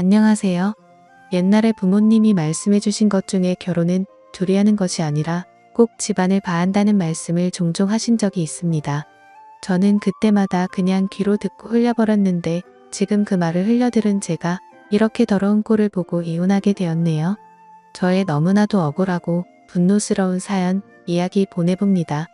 안녕하세요. 옛날에 부모님이 말씀해 주신 것 중에 결혼은 둘이 하는 것이 아니라 꼭 집안을 봐야 한다는 말씀을 종종 하신 적이 있습니다. 저는 그때마다 그냥 귀로 듣고 흘려버렸는데 지금 그 말을 흘려들은 제가 이렇게 더러운 꼴을 보고 이혼하게 되었네요. 저의 너무나도 억울하고 분노스러운 사연 이야기 보내봅니다.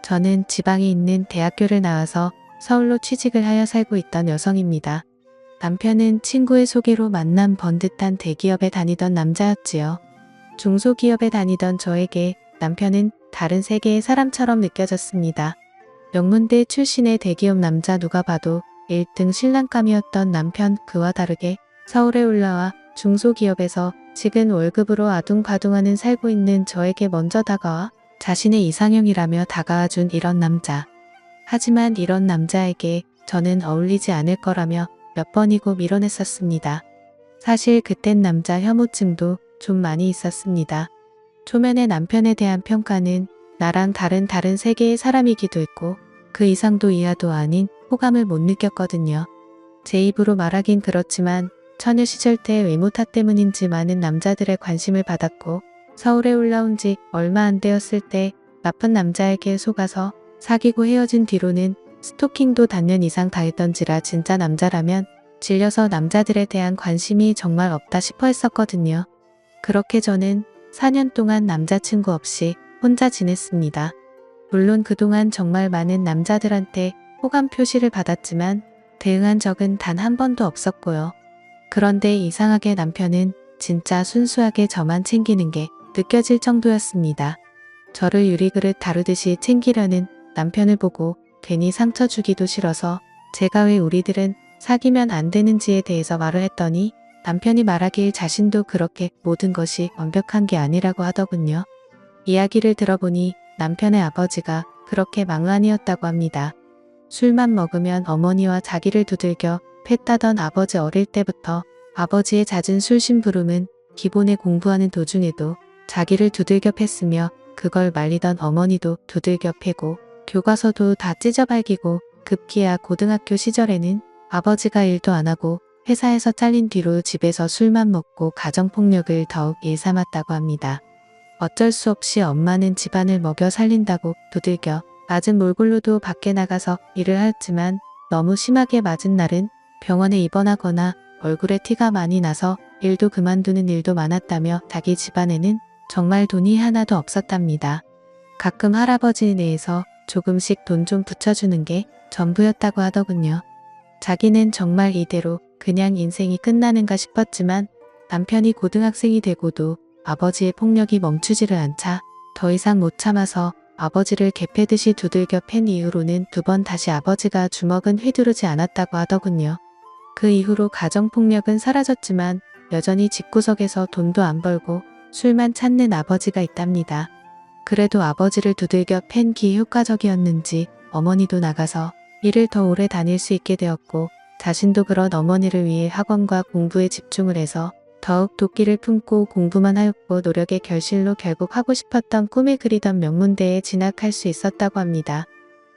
저는 지방에 있는 대학교를 나와서 서울로 취직을 하여 살고 있던 여성입니다. 남편은 친구의 소개로 만난 번듯한 대기업에 다니던 남자였지요. 중소기업에 다니던 저에게 남편은 다른 세계의 사람처럼 느껴졌습니다. 명문대 출신의 대기업 남자 누가 봐도 1등 신랑감이었던 남편, 그와 다르게 서울에 올라와 중소기업에서 식은 월급으로 아둥바둥하는 살고 있는 저에게 먼저 다가와 자신의 이상형이라며 다가와준 이런 남자. 하지만 이런 남자에게 저는 어울리지 않을 거라며 몇 번이고 밀어냈었습니다. 사실 그땐 남자 혐오증도 좀 많이 있었습니다. 초면에 남편에 대한 평가는 나랑 다른 세계의 사람이기도 했고 그 이상도 이하도 아닌 호감을 못 느꼈거든요. 제 입으로 말하긴 그렇지만 처녀 시절 때 외모 탓 때문인지 많은 남자들의 관심을 받았고 서울에 올라온 지 얼마 안 되었을 때 나쁜 남자에게 속아서 사귀고 헤어진 뒤로는 스토킹도 단년 이상 당했던지라 진짜 남자라면 질려서 남자들에 대한 관심이 정말 없다 싶어 했었거든요. 그렇게 저는 4년 동안 남자친구 없이 혼자 지냈습니다. 물론 그동안 정말 많은 남자들한테 호감 표시를 받았지만 대응한 적은 단 한 번도 없었고요. 그런데 이상하게 남편은 진짜 순수하게 저만 챙기는 게 느껴질 정도였습니다. 저를 유리그릇 다루듯이 챙기려는 남편을 보고 괜히 상처 주기도 싫어서 제가 왜 우리들은 사귀면 안 되는지에 대해서 말을 했더니 남편이 말하길 자신도 그렇게 모든 것이 완벽한 게 아니라고 하더군요. 이야기를 들어보니 남편의 아버지가 그렇게 망난이었다고 합니다. 술만 먹으면 어머니와 자기를 두들겨 팼다던 아버지. 어릴 때부터 아버지의 잦은 술심부름은 기본에 공부하는 도중에도 자기를 두들겨 팼으며 그걸 말리던 어머니도 두들겨 패고 교과서도 다 찢어발기고 급기야 고등학교 시절에는 아버지가 일도 안 하고 회사에서 잘린 뒤로 집에서 술만 먹고 가정폭력을 더욱 일삼았다고 합니다. 어쩔 수 없이 엄마는 집안을 먹여 살린다고 두들겨 맞은 몰골로도 밖에 나가서 일을 하였지만 너무 심하게 맞은 날은 병원에 입원하거나 얼굴에 티가 많이 나서 일도 그만두는 일도 많았다며 자기 집안에는 정말 돈이 하나도 없었답니다. 가끔 할아버지 내에서 조금씩 돈 좀 붙여주는 게 전부였다고 하더군요. 자기는 정말 이대로 그냥 인생이 끝나는가 싶었지만 남편이 고등학생이 되고도 아버지의 폭력이 멈추지를 않자 더 이상 못 참아서 아버지를 개패듯이 두들겨 팬 이후로는 2번 다시 아버지가 주먹은 휘두르지 않았다고 하더군요. 그 이후로 가정폭력은 사라졌지만 여전히 집구석에서 돈도 안 벌고 술만 찾는 아버지가 있답니다. 그래도 아버지를 두들겨 팬 기 효과적이었는지 어머니도 나가서 일을 더 오래 다닐 수 있게 되었고 자신도 그런 어머니를 위해 학원과 공부에 집중을 해서 더욱 도끼를 품고 공부만 하였고 노력의 결실로 결국 하고 싶었던 꿈에 그리던 명문대에 진학할 수 있었다고 합니다.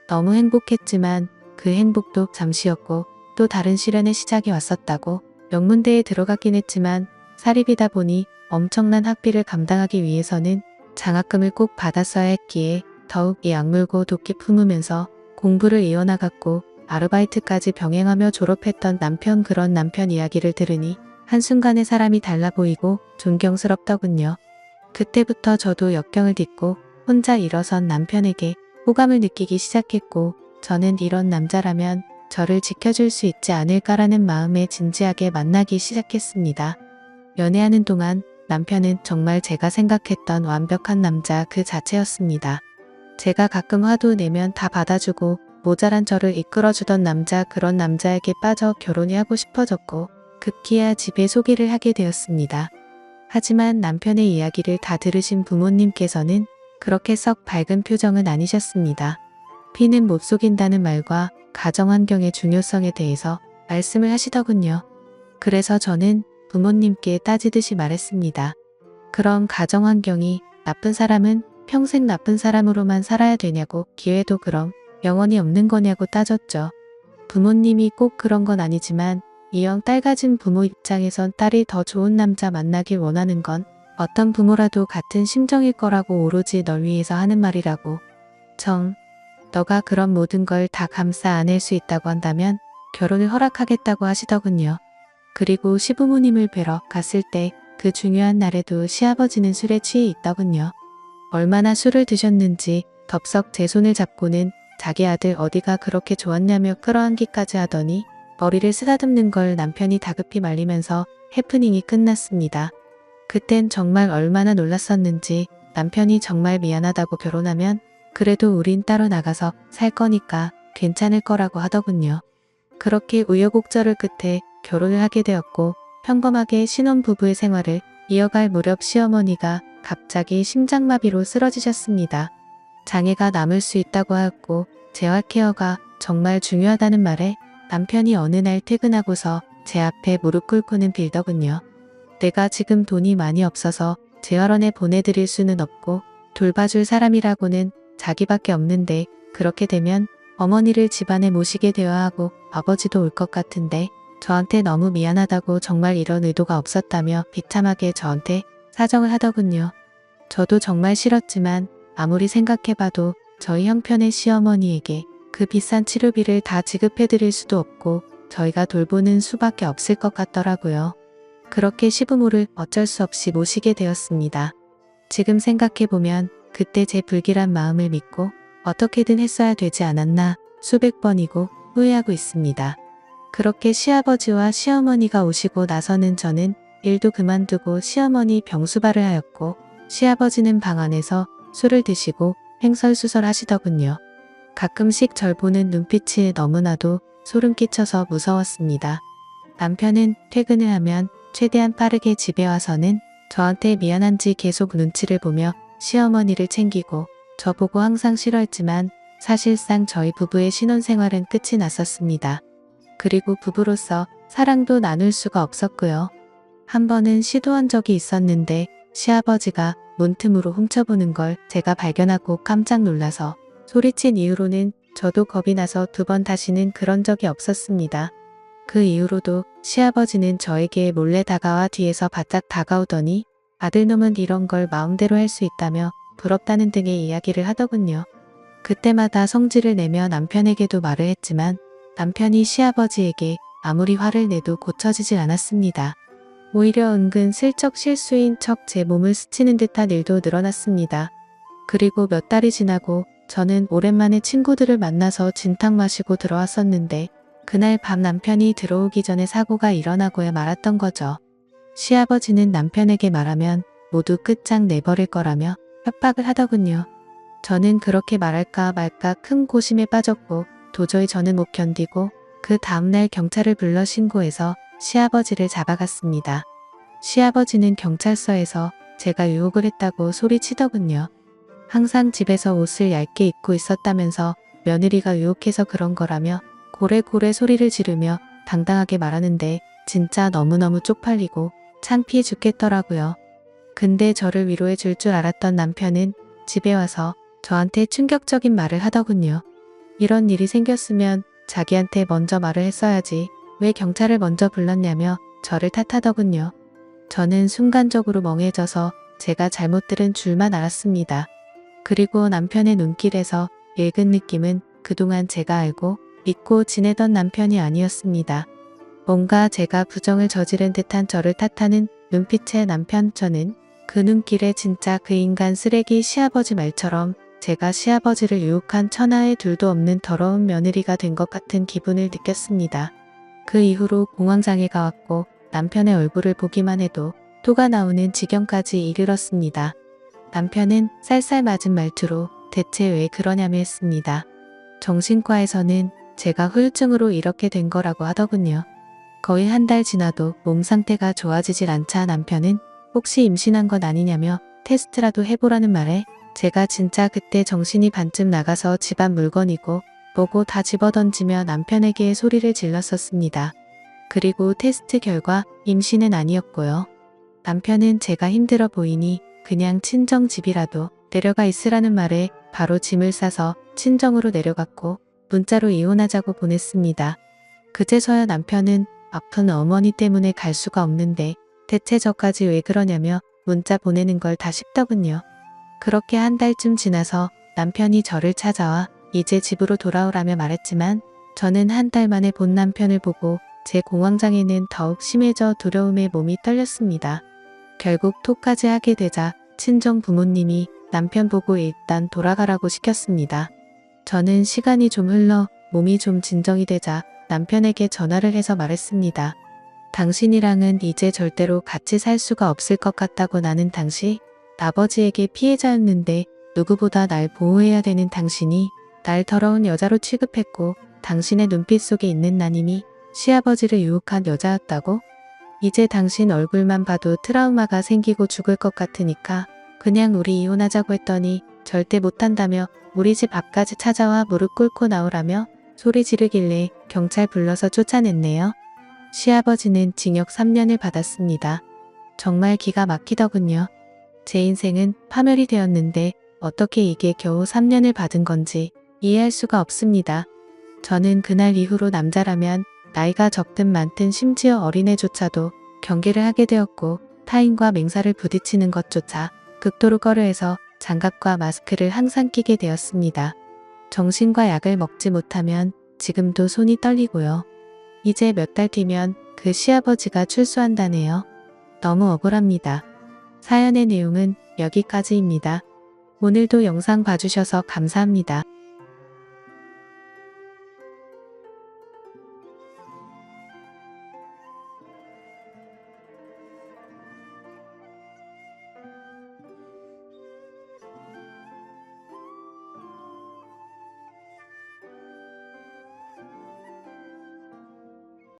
너무 행복했지만 그 행복도 잠시였고 또 다른 시련의 시작이 왔었다고. 명문대에 들어갔긴 했지만 사립이다 보니 엄청난 학비를 감당하기 위해서는 장학금을 꼭 받았어야 했기에 더욱 이 악물고 도끼 품으면서 공부를 이어나갔고 아르바이트까지 병행하며 졸업했던 남편. 그런 남편 이야기를 들으니 한순간에 사람이 달라 보이고 존경스럽더군요. 그때부터 저도 역경을 딛고 혼자 일어선 남편에게 호감을 느끼기 시작했고 저는 이런 남자라면 저를 지켜줄 수 있지 않을까라는 마음에 진지하게 만나기 시작했습니다. 연애하는 동안 남편은 정말 제가 생각했던 완벽한 남자 그 자체였습니다. 제가 가끔 화도 내면 다 받아주고 모자란 저를 이끌어주던 남자. 그런 남자에게 빠져 결혼이 하고 싶어졌고 급기야 집에 소개를 하게 되었습니다. 하지만 남편의 이야기를 다 들으신 부모님께서는 그렇게 썩 밝은 표정은 아니셨습니다. 피는 못 속인다는 말과 가정환경의 중요성에 대해서 말씀을 하시더군요. 그래서 저는 부모님께 따지듯이 말했습니다. 그럼 가정환경이 나쁜 사람은 평생 나쁜 사람으로만 살아야 되냐고, 기회도 그럼 영원히 없는 거냐고 따졌죠. 부모님이 꼭 그런 건 아니지만 이왕 딸 가진 부모 입장에선 딸이 더 좋은 남자 만나길 원하는 건 어떤 부모라도 같은 심정일 거라고 오로지 널 위해서 하는 말이라고. 너가 그런 모든 걸 다 감싸 안을 수 있다고 한다면 결혼을 허락하겠다고 하시더군요. 그리고 시부모님을 뵈러 갔을 때 그 중요한 날에도 시아버지는 술에 취해 있더군요. 얼마나 술을 드셨는지 덥석 제 손을 잡고는 자기 아들 어디가 그렇게 좋았냐며 끌어안기까지 하더니 머리를 쓰다듬는 걸 남편이 다급히 말리면서 해프닝이 끝났습니다. 그땐 정말 얼마나 놀랐었는지 남편이 정말 미안하다고 결혼하면 그래도 우린 따로 나가서 살 거니까 괜찮을 거라고 하더군요. 그렇게 우여곡절을 끝에 결혼을 하게 되었고 평범하게 신혼부부의 생활을 이어갈 무렵 시어머니가 갑자기 심장마비로 쓰러지셨습니다. 장애가 남을 수 있다고 하였고 재활케어가 정말 중요하다는 말에 남편이 어느 날 퇴근하고서 제 앞에 무릎 꿇고는 빌더군요. 내가 지금 돈이 많이 없어서 재활원에 보내드릴 수는 없고 돌봐줄 사람이라고는 자기밖에 없는데 그렇게 되면 어머니를 집안에 모시게 되어야 하고 아버지도 올 것 같은데 저한테 너무 미안하다고 정말 이런 의도가 없었다며 비참하게 저한테 사정을 하더군요. 저도 정말 싫었지만 아무리 생각해봐도 저희 형편의 시어머니에게 그 비싼 치료비를 다 지급해드릴 수도 없고 저희가 돌보는 수밖에 없을 것 같더라고요. 그렇게 시부모를 어쩔 수 없이 모시게 되었습니다. 지금 생각해보면 그때 제 불길한 마음을 믿고 어떻게든 했어야 되지 않았나 수백 번이고 후회하고 있습니다. 그렇게 시아버지와 시어머니가 오시고 나서는 저는 일도 그만두고 시어머니 병수발을 하였고 시아버지는 방 안에서 술을 드시고 횡설수설 하시더군요. 가끔씩 절 보는 눈빛이 너무나도 소름 끼쳐서 무서웠습니다. 남편은 퇴근을 하면 최대한 빠르게 집에 와서는 저한테 미안한지 계속 눈치를 보며 시어머니를 챙기고 저보고 항상 싫어했지만 사실상 저희 부부의 신혼생활은 끝이 났었습니다. 그리고 부부로서 사랑도 나눌 수가 없었고요. 한 번은 시도한 적이 있었는데 시아버지가 문틈으로 훔쳐보는 걸 제가 발견하고 깜짝 놀라서 소리친 이후로는 저도 겁이 나서 두 번 다시는 그런 적이 없었습니다. 그 이후로도 시아버지는 저에게 몰래 다가와 뒤에서 바짝 다가오더니 아들놈은 이런 걸 마음대로 할 수 있다며 부럽다는 등의 이야기를 하더군요. 그때마다 성질을 내며 남편에게도 말을 했지만 남편이 시아버지에게 아무리 화를 내도 고쳐지질 않았습니다. 오히려 은근 슬쩍 실수인 척 제 몸을 스치는 듯한 일도 늘어났습니다. 그리고 몇 달이 지나고 저는 오랜만에 친구들을 만나서 진탕 마시고 들어왔었는데 그날 밤 남편이 들어오기 전에 사고가 일어나고야 말았던 거죠. 시아버지는 남편에게 말하면 모두 끝장 내버릴 거라며 협박을 하더군요. 저는 그렇게 말할까 말까 큰 고심에 빠졌고 도저히 저는 못 견디고 그 다음날 경찰을 불러 신고해서 시아버지를 잡아갔습니다. 시아버지는 경찰서에서 제가 유혹을 했다고 소리치더군요. 항상 집에서 옷을 얇게 입고 있었다면서 며느리가 유혹해서 그런 거라며 고래고래 소리를 지르며 당당하게 말하는데 진짜 너무너무 쪽팔리고 창피해 죽겠더라고요. 근데 저를 위로해 줄 줄 알았던 남편은 집에 와서 저한테 충격적인 말을 하더군요. 이런 일이 생겼으면 자기한테 먼저 말을 했어야지 왜 경찰을 먼저 불렀냐며 저를 탓하더군요. 저는 순간적으로 멍해져서 제가 잘못 들은 줄만 알았습니다. 그리고 남편의 눈길에서 읽은 느낌은 그동안 제가 알고 믿고 지내던 남편이 아니었습니다. 뭔가 제가 부정을 저지른 듯한 저를 탓하는 눈빛의 남편. 저는 그 눈길에 진짜 그 인간 쓰레기 시아버지 말처럼 제가 시아버지를 유혹한 천하의 둘도 없는 더러운 며느리가 된 것 같은 기분을 느꼈습니다. 그 이후로 공황장애가 왔고 남편의 얼굴을 보기만 해도 토가 나오는 지경까지 이르렀습니다. 남편은 쌀쌀 맞은 말투로 대체 왜 그러냐며 했습니다. 정신과에서는 제가 후유증으로 이렇게 된 거라고 하더군요. 거의 한 달 지나도 몸 상태가 좋아지질 않자 남편은 혹시 임신한 건 아니냐며 테스트라도 해보라는 말에 제가 진짜 그때 정신이 반쯤 나가서 집안 물건이고 뭐고 다 집어던지며 남편에게 소리를 질렀었습니다. 그리고 테스트 결과 임신은 아니었고요. 남편은 제가 힘들어 보이니 그냥 친정집이라도 내려가 있으라는 말에 바로 짐을 싸서 친정으로 내려갔고 문자로 이혼하자고 보냈습니다. 그제서야 남편은 아픈 어머니 때문에 갈 수가 없는데 대체 저까지 왜 그러냐며 문자 보내는 걸 다 싶더군요. 그렇게 한 달쯤 지나서 남편이 저를 찾아와 이제 집으로 돌아오라며 말했지만 저는 한 달 만에 본 남편을 보고 제 공황장애는 더욱 심해져 두려움에 몸이 떨렸습니다. 결국 톡까지 하게 되자 친정 부모님이 남편 보고 일단 돌아가라고 시켰습니다. 저는 시간이 좀 흘러 몸이 좀 진정이 되자 남편에게 전화를 해서 말했습니다. 당신이랑은 이제 절대로 같이 살 수가 없을 것 같다고. 나는 당시 아버지에게 피해자였는데 누구보다 날 보호해야 되는 당신이 날 더러운 여자로 취급했고 당신의 눈빛 속에 있는 난 이미 시아버지를 유혹한 여자였다고? 이제 당신 얼굴만 봐도 트라우마가 생기고 죽을 것 같으니까 그냥 우리 이혼하자고 했더니 절대 못한다며 우리 집 앞까지 찾아와 무릎 꿇고 나오라며 소리 지르길래 경찰 불러서 쫓아냈네요. 시아버지는 징역 3년을 받았습니다. 정말 기가 막히더군요. 제 인생은 파멸이 되었는데 어떻게 이게 겨우 3년을 받은 건지 이해할 수가 없습니다. 저는 그날 이후로 남자라면 나이가 적든 많든 심지어 어린애조차도 경계를 하게 되었고 타인과 맹사를 부딪히는 것조차 극도로 꺼려해서 장갑과 마스크를 항상 끼게 되었습니다. 정신과 약을 먹지 못하면 지금도 손이 떨리고요. 이제 몇 달 뒤면 그 시아버지가 출소한다네요. 너무 억울합니다. 사연의 내용은 여기까지입니다. 오늘도 영상 봐주셔서 감사합니다.